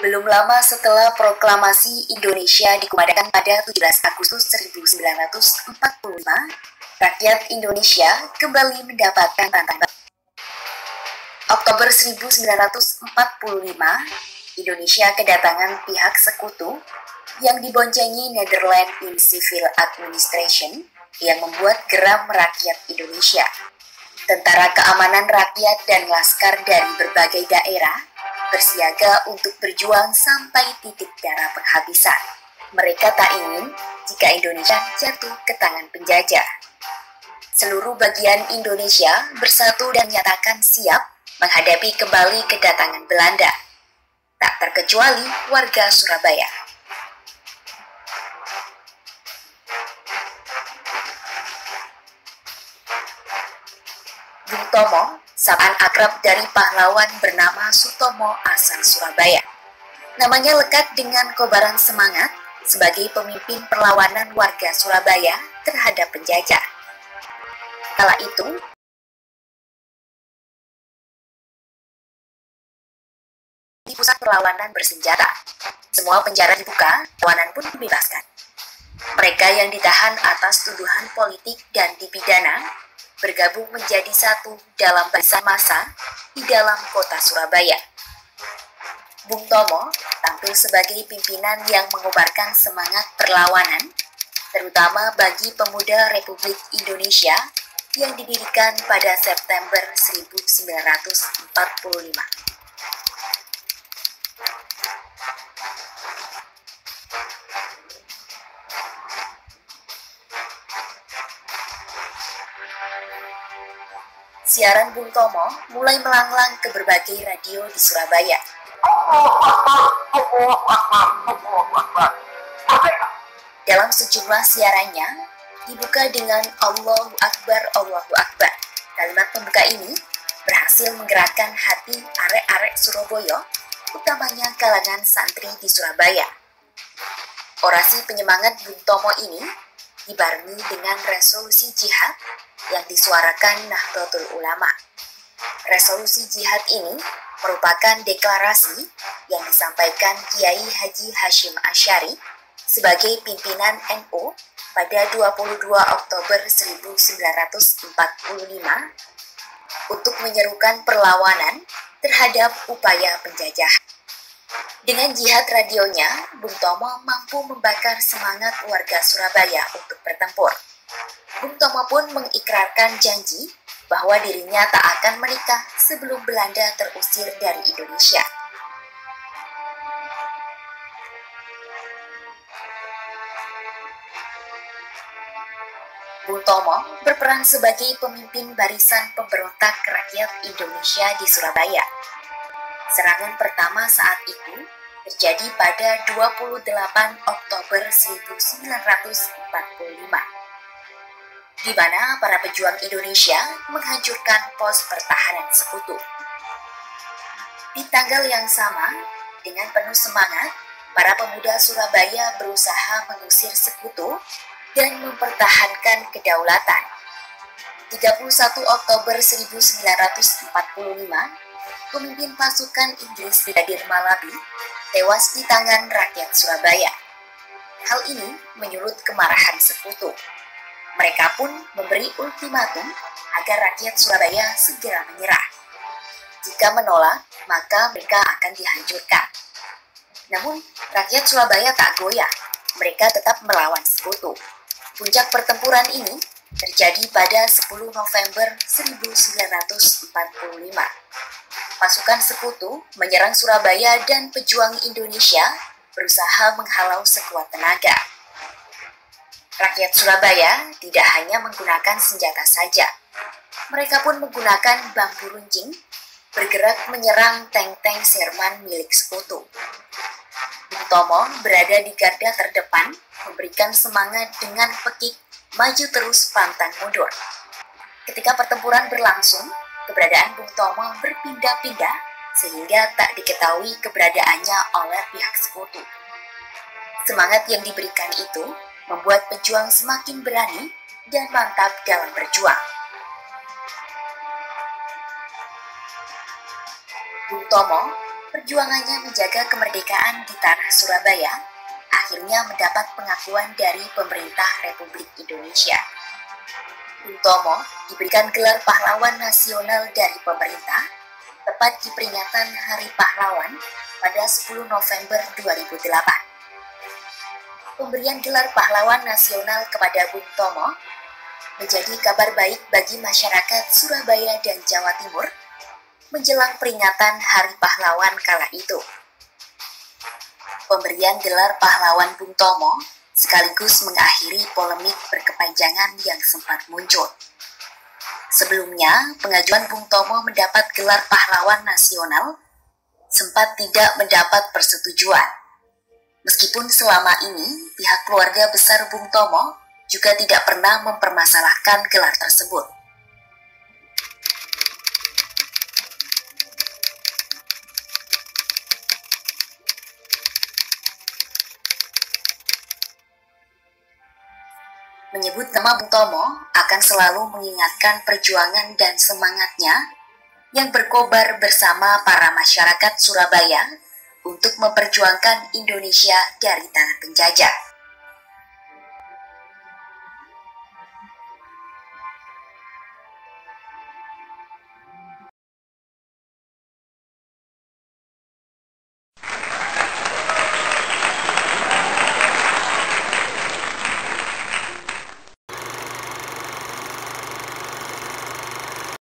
Belum lama setelah proklamasi Indonesia dikumandangkan pada 17 Agustus 1945, rakyat Indonesia kembali mendapatkan tantangan. Oktober 1945, Indonesia kedatangan pihak sekutu yang diboncengi Netherlands in Civil Administration yang membuat geram rakyat Indonesia. Tentara keamanan rakyat dan laskar dari berbagai daerah bersiaga untuk berjuang sampai titik darah penghabisan. Mereka tak ingin jika Indonesia jatuh ke tangan penjajah. Seluruh bagian Indonesia bersatu dan nyatakan siap menghadapi kembali kedatangan Belanda. Tak terkecuali warga Surabaya. Bung Tomo, sapaan akrab dari pahlawan bernama Sutomo asal Surabaya. Namanya lekat dengan kobaran semangat sebagai pemimpin perlawanan warga Surabaya terhadap penjajah. Kala itu, di pusat perlawanan bersenjata, semua penjara dibuka, tawanan pun dibebaskan. Mereka yang ditahan atas tuduhan politik dan dipidana bergabung menjadi satu dalam barisan massa di dalam kota Surabaya. Bung Tomo tampil sebagai pimpinan yang mengobarkan semangat perlawanan, terutama bagi pemuda Republik Indonesia yang didirikan pada September 1945. Siaran Bung Tomo mulai melanglang ke berbagai radio di Surabaya. Dalam sejumlah siarannya, dibuka dengan Allahu Akbar, Allahu Akbar. Kalimat pembuka ini berhasil menggerakkan hati arek-arek Surabaya, utamanya kalangan santri di Surabaya. Orasi penyemangat Bung Tomo ini dibarengi dengan resolusi jihad yang disuarakan Nahdlatul Ulama. Resolusi jihad ini merupakan deklarasi yang disampaikan Kiai Haji Hashim Asy'ari sebagai pimpinan NU pada 22 Oktober 1945 untuk menyerukan perlawanan terhadap upaya penjajah. Dengan jihad radionya, Bung Tomo mampu membakar semangat warga Surabaya untuk bertempur. Bung Tomo pun mengikrarkan janji bahwa dirinya tak akan menikah sebelum Belanda terusir dari Indonesia. Bung Tomo berperan sebagai pemimpin barisan pemberontak rakyat Indonesia di Surabaya. Serangan pertama saat itu terjadi pada 28 Oktober 1945, di mana para pejuang Indonesia menghancurkan pos pertahanan sekutu. Di tanggal yang sama, dengan penuh semangat, para pemuda Surabaya berusaha mengusir sekutu dan mempertahankan kedaulatan. 31 Oktober 1945, pemimpin pasukan Inggris Brigadir Malabi tewas di tangan rakyat Surabaya. Hal ini menyulut kemarahan sekutu. Mereka pun memberi ultimatum agar rakyat Surabaya segera menyerah. Jika menolak, maka mereka akan dihancurkan. Namun, rakyat Surabaya tak goyah. Mereka tetap melawan sekutu. Puncak pertempuran ini terjadi pada 10 November 1945. Pasukan sekutu menyerang Surabaya dan pejuang Indonesia berusaha menghalau sekuat tenaga. Rakyat Surabaya tidak hanya menggunakan senjata saja. Mereka pun menggunakan bambu runcing bergerak menyerang tank-tank Sherman milik sekutu. Bung Tomo berada di garda terdepan memberikan semangat dengan pekik maju terus pantang mundur. Ketika pertempuran berlangsung, keberadaan Bung Tomo berpindah-pindah sehingga tak diketahui keberadaannya oleh pihak sekutu. Semangat yang diberikan itu membuat pejuang semakin berani dan mantap dalam berjuang. Bung Tomo, perjuangannya menjaga kemerdekaan di tanah Surabaya akhirnya mendapat pengakuan dari pemerintah Republik Indonesia. Bung Tomo diberikan gelar pahlawan nasional dari pemerintah tepat di peringatan Hari Pahlawan pada 10 November 2008. Pemberian gelar pahlawan nasional kepada Bung Tomo menjadi kabar baik bagi masyarakat Surabaya dan Jawa Timur menjelang peringatan Hari Pahlawan kala itu. Pemberian gelar pahlawan Bung Tomo sekaligus mengakhiri polemik berkepanjangan yang sempat muncul. Sebelumnya, pengajuan Bung Tomo mendapat gelar pahlawan nasional sempat tidak mendapat persetujuan. Meskipun selama ini pihak keluarga besar Bung Tomo juga tidak pernah mempermasalahkan gelar tersebut. Menyebut nama Bung Tomo akan selalu mengingatkan perjuangan dan semangatnya yang berkobar bersama para masyarakat Surabaya untuk memperjuangkan Indonesia dari tangan penjajah.